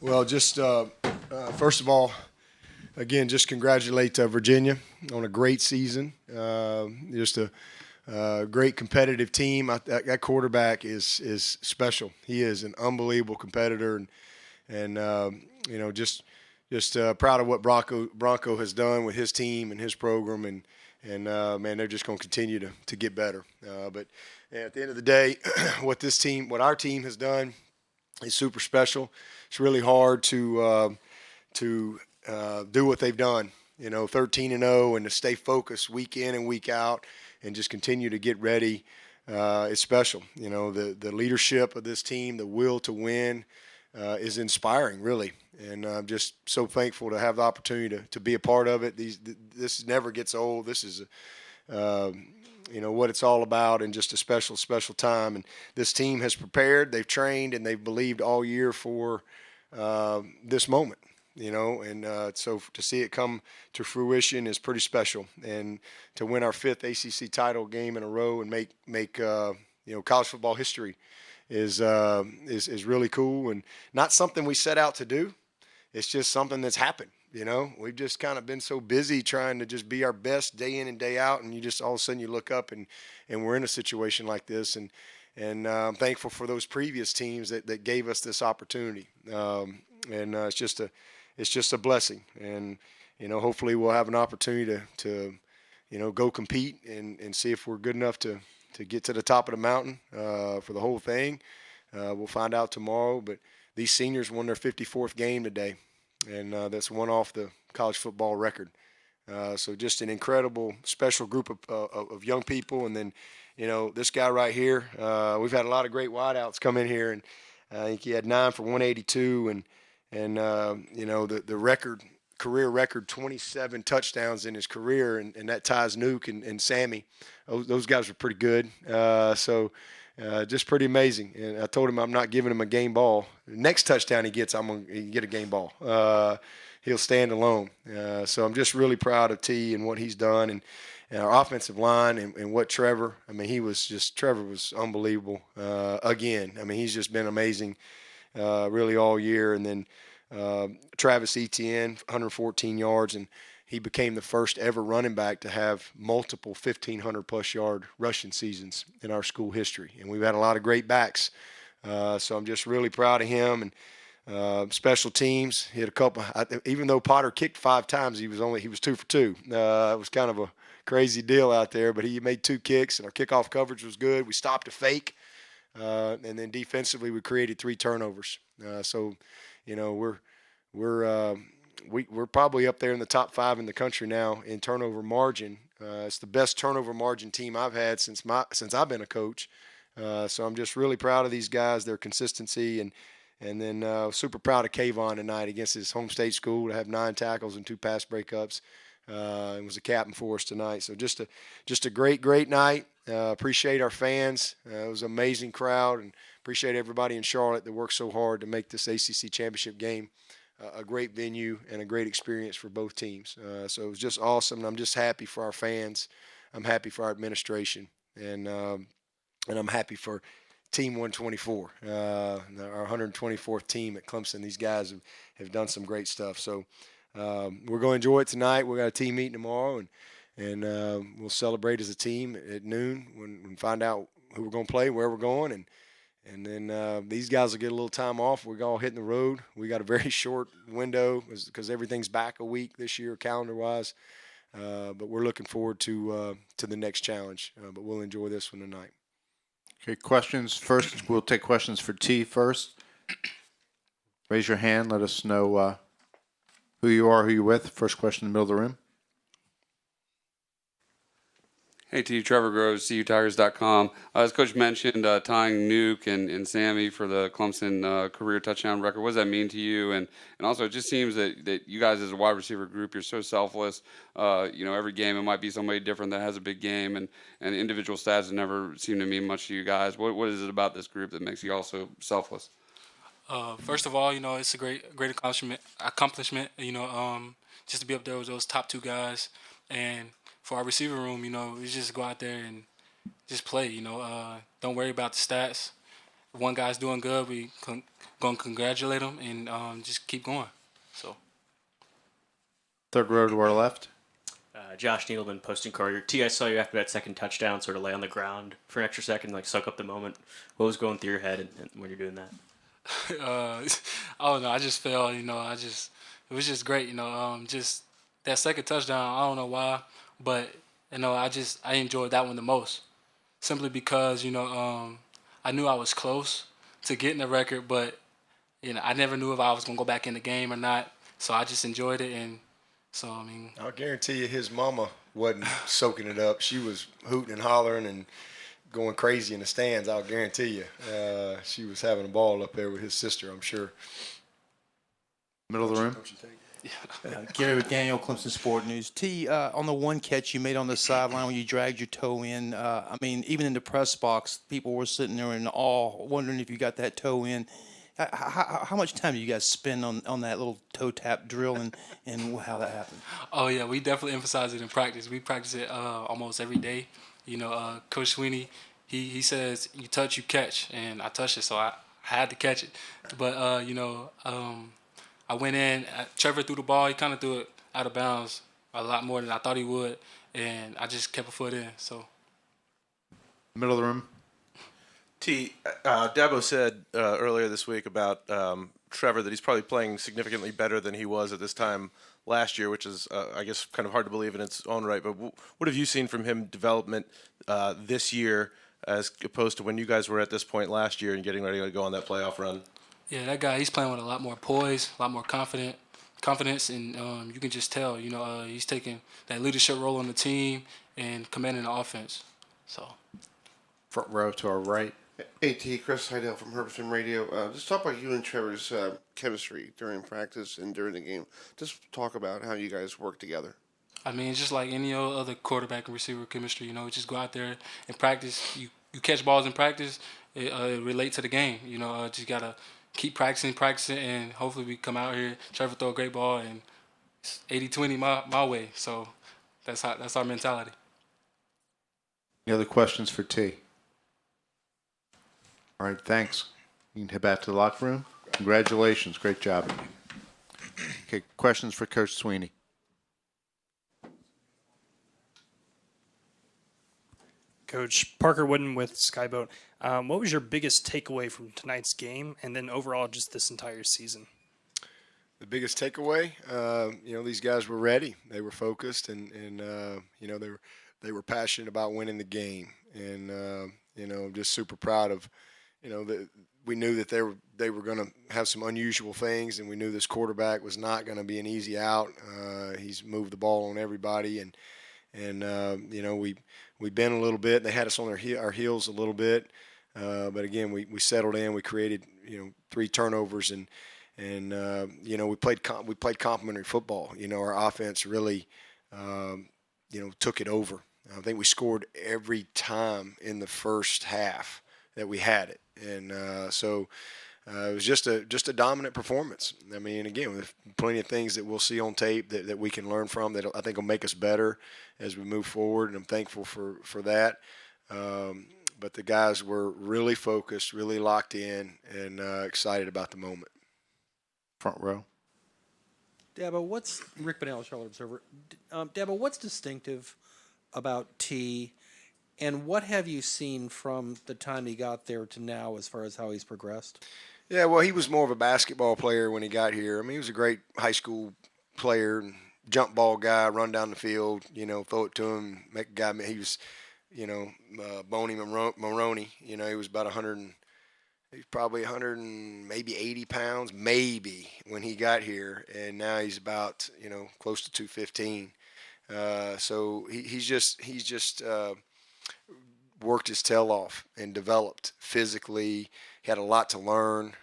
Well, just first of all, again, just congratulate Virginia on a great season. Just a great competitive team. That quarterback is special. He is an unbelievable competitor, and just proud of what Bronco has done with his team and his program, and man, they're just going to continue to get better. But at the end of the day, what our team has done is super special. It's really hard to do what they've done. 13-0, and to stay focused week in and week out, and just continue to get ready. It's special. The leadership of this team, the will to win, is inspiring, really. And I'm just so thankful to have the opportunity to be a part of it. This never gets old. This is what it's all about, and just a special, special time. And this team has prepared, they've trained, and they've believed all year for this moment. So to see it come to fruition is pretty special. And to win our 5th ACC title game in a row and make college football history is really cool, and not something we set out to do. It's just something that's happened. We've just kind of been so busy trying to just be our best day in and day out, and you just all of a sudden you look up and we're in a situation like this, and I'm thankful for those previous teams that gave us this opportunity. It's just a blessing, and hopefully we'll have an opportunity to go compete and see if we're good enough to get to the top of the mountain for the whole thing. We'll find out tomorrow, but these seniors won their 54th game today, and that's one off the college football record. So just an incredible, special group of young people. And then, this guy right here, we've had a lot of great wideouts come in here, and I think he had 9 for 182, and the career record 27 touchdowns in his career, and that ties Nuke and Sammy. Those guys were pretty good. Just pretty amazing. And I told him I'm not giving him a game ball. The next touchdown he gets, I'm going to get a game ball. He'll stand alone. So I'm just really proud of T and what he's done, and our offensive line, and what Trevor. I mean, Trevor was unbelievable again. I mean, he's just been amazing really all year. And then Travis Etienne, 114 yards, and he became the first ever running back to have multiple 1,500-plus yard rushing seasons in our school history. And we've had a lot of great backs. So I'm just really proud of him. And special teams, he had a couple. Even though Potter kicked 5 times, he was 2 for 2. It was kind of a crazy deal out there, but he made 2 kicks, and our kickoff coverage was good. We stopped a fake, and then defensively we created 3 turnovers. We're probably up there in the top 5 in the country now in turnover margin. It's the best turnover margin team I've had since I've been a coach. So I'm just really proud of these guys, their consistency, and then super proud of Kayvon tonight against his home state school to have 9 tackles and 2 pass breakups. And was a captain for us tonight. So just a great night. Appreciate our fans. It was an amazing crowd, and appreciate everybody in Charlotte that worked so hard to make this ACC championship game a great venue and a great experience for both teams. So it was just awesome, and I'm just happy for our fans. I'm happy for our administration, and I'm happy for Team 124, our 124th team at Clemson. These guys have done some great stuff. So we're going to enjoy it tonight. We've got a team meeting tomorrow, and we'll celebrate as a team at noon when we find out who we're going to play, where we're going, and then these guys will get a little time off. We're all hitting the road. We got a very short window because everything's back a week this year calendar-wise. But we're looking forward to the next challenge. But we'll enjoy this one tonight. Okay, questions first. We'll take questions for T first. Raise your hand. Let us know who you are, who you're with. First question in the middle of the room. Hey, T. Trevor Groves, CUTigers.com. As Coach mentioned, tying Nuke and Sammy for the Clemson career touchdown record, what does that mean to you? And also, it just seems that you guys as a wide receiver group, you're so selfless. Every game it might be somebody different that has a big game, and individual stats never seem to mean much to you guys. What is it about this group that makes you all so selfless? First of all, it's a great accomplishment. Just to be up there with those top 2 guys, and for our receiver room, we just go out there and just play. Don't worry about the stats. one guy's doing good, we gonna congratulate him and just keep going. So. Third row to our left. Josh Needleman, Posting Courier. T, I saw you after that second touchdown sort of lay on the ground for an extra second, like soak up the moment. What was going through your head and when you're doing that? I don't know. I just felt, it was just great, just that second touchdown. I don't know why, but I enjoyed that one the most, simply because I knew I was close to getting the record, but I never knew if I was gonna go back in the game or not. So I just enjoyed it, and so I'll guarantee you, his mama wasn't soaking it up. She was hooting and hollering and going crazy in the stands. I'll guarantee you, she was having a ball up there with his sister, I'm sure. Middle of the room. Gary McDaniel, Clemson Sport News. T, on the one catch you made on the sideline when you dragged your toe in, even in the press box, people were sitting there in awe, wondering if you got that toe in. How much time do you guys spend on that little toe tap drill and how that happened? Oh, yeah, we definitely emphasize it in practice. We practice it almost every day. Coach Swinney, he says, you touch, you catch, and I touched it, so I had to catch it. But, I went in, Trevor threw the ball. He kind of threw it out of bounds a lot more than I thought he would, and I just kept a foot in. So, Middle of the room. T, Dabo said earlier this week about Trevor that he's probably playing significantly better than he was at this time last year, which is, I guess, kind of hard to believe in its own right. But what have you seen from him development this year as opposed to when you guys were at this point last year and getting ready to go on that playoff run? Yeah, that guy, he's playing with a lot more poise, a lot more confidence, and you can just tell, he's taking that leadership role on the team and commanding the offense. So, Front row to our right. AT, Chris Heidel from Herbertson Radio. Just talk about you and Trevor's chemistry during practice and during the game. Just talk about how you guys work together. Just like any other quarterback and receiver chemistry, just go out there and practice. You catch balls in practice, it relate to the game. Just got to keep practicing, and hopefully we come out here, Trevor throw a great ball, and it's 80-20 my way. So that's our mentality. Any other questions for T? All right, thanks. You can head back to the locker room. Congratulations. Great job. Okay, questions for Coach Swinney. Coach Parker Wooden with Skyboat. What was your biggest takeaway from tonight's game, and then overall just this entire season? The biggest takeaway, these guys were ready. They were focused, and they were passionate about winning the game. And I'm just super proud of, that we knew that they were going to have some unusual things, and we knew this quarterback was not going to be an easy out. He's moved the ball on everybody, and we bent a little bit. They had us on our heels a little bit, but again, we settled in. We created 3 turnovers, and we played complementary football. Our offense really took it over. I think we scored every time in the first half that we had it, and so it was just a dominant performance. Again, with plenty of things that we'll see on tape that we can learn from that I think will make us better as we move forward, and I'm thankful for that. But the guys were really focused, really locked in, and excited about the moment. Front row. Dabo, Rick Bonnell, Charlotte Observer. Dabo, what's distinctive about T, and what have you seen from the time he got there to now as far as how he's progressed? Yeah, well, he was more of a basketball player when he got here. He was a great high school player, jump ball guy, run down the field, throw it to him, make a guy. He was, Boney Maroney. He was about 100. He's probably 100 and maybe 80 pounds, maybe when he got here, and now he's about close to 215. So he's just worked his tail off and developed physically. He had a lot to learn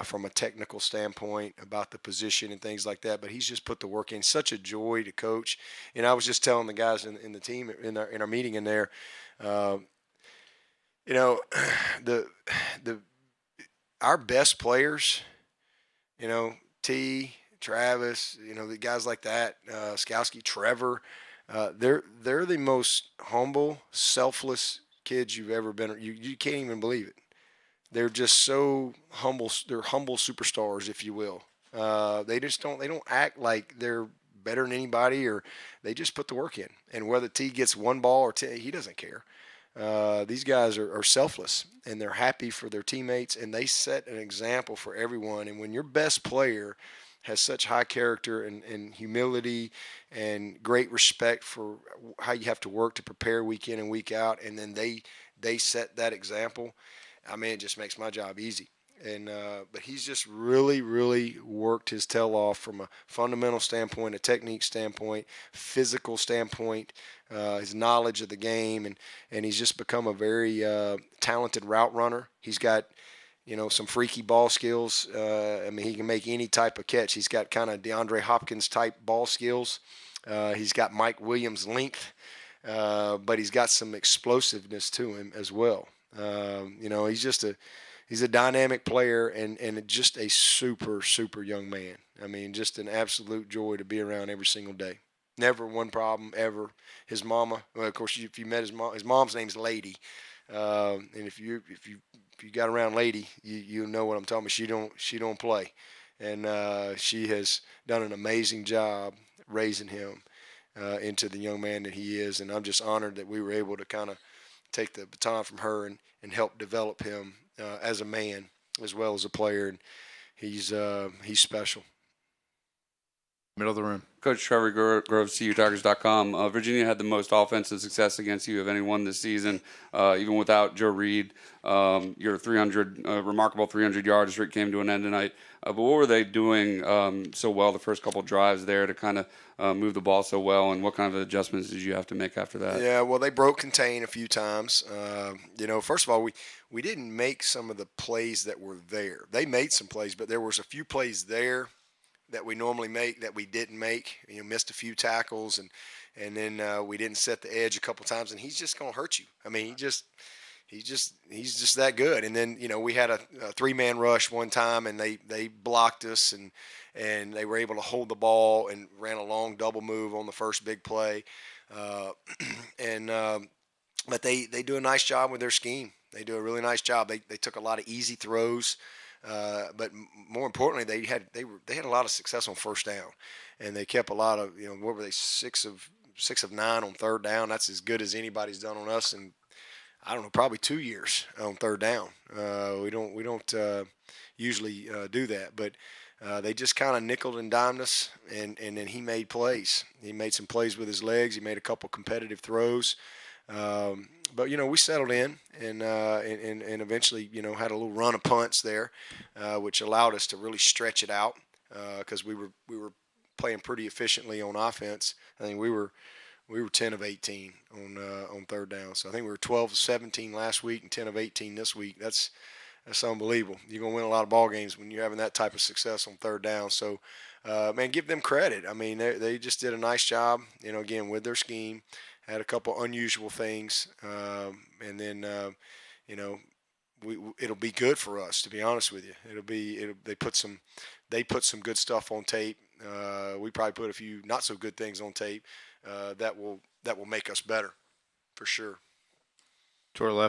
from a technical standpoint about the position and things like that, but he's just put the work in. Such a joy to coach. And I was just telling the guys in the team in our meeting in there, our best players, T, Travis, the guys like that, Skowski, Trevor, they're the most humble, selfless kids you've ever been. You can't even believe it. they're just so humble. They're humble superstars, if you will. They don't act like they're better than anybody, or they just put the work in. And whether T gets one ball or 10, he doesn't care. These guys are selfless, and they're happy for their teammates, and they set an example for everyone. And when your best player has such high character and humility and great respect for how you have to work to prepare week in and week out, and then they set that example, I mean, it just makes my job easy. And but he's just really, really worked his tail off from a fundamental standpoint, a technique standpoint, physical standpoint, his knowledge of the game, and he's just become a very talented route runner. He's got, some freaky ball skills. I mean, he can make any type of catch. He's got kind of DeAndre Hopkins type ball skills. He's got Mike Williams length, but he's got some explosiveness to him as well. He's a dynamic player and just a super, super young man. I mean, just an absolute joy to be around every single day. Never one problem ever. His mama, well, of course, if you met his mom's name's Lady, and if you got around Lady, you know what I'm talking about. She don't play, and she has done an amazing job raising him into the young man that he is. And I'm just honored that we were able to kind of take the baton from her and help develop him as a man as well as a player. And he's special. Middle of the room. Coach Trevor Groves, TuTigers.com. Virginia had the most offensive success against you of anyone this season, even without Joe Reed. Your remarkable 300-yard streak came to an end tonight. But what were they doing so well the first couple drives there to kind of move the ball so well, and what kind of adjustments did you have to make after that? Yeah, well, they broke contain a few times. First of all, we didn't make some of the plays that were there. They made some plays, but there was a few plays there that we normally make that we didn't make. Missed a few tackles, and then we didn't set the edge a couple times, and he's just going to hurt you. I mean, he's just that good. And then we had a three-man rush one time, and they blocked us, and they were able to hold the ball and ran a long double move on the first big play. But they do a nice job with their scheme. They do a really nice job. They took a lot of easy throws. But more importantly, they had a lot of success on first down, and they kept a lot of what were they 6 of 9 on third down. That's as good as anybody's done on us in, I don't know, probably 2 years on third down. We don't usually do that, but they just kind of nickeled and dimed us, and then he made plays. He made some plays with his legs. He made a couple competitive throws. But we settled in and eventually had a little run of punts there, which allowed us to really stretch it out because we were playing pretty efficiently on offense. I think we were 10 of 18 on third down. So I think we were 12 of 17 last week and 10 of 18 this week. That's unbelievable. You're gonna win a lot of ball games when you're having that type of success on third down. So man, give them credit. I mean, they just did a nice job. Again with their scheme. Had a couple unusual things, and then it'll be good for us, to be honest with you. They put some good stuff on tape. We probably put a few not so good things on tape that will make us better, for sure. To our left.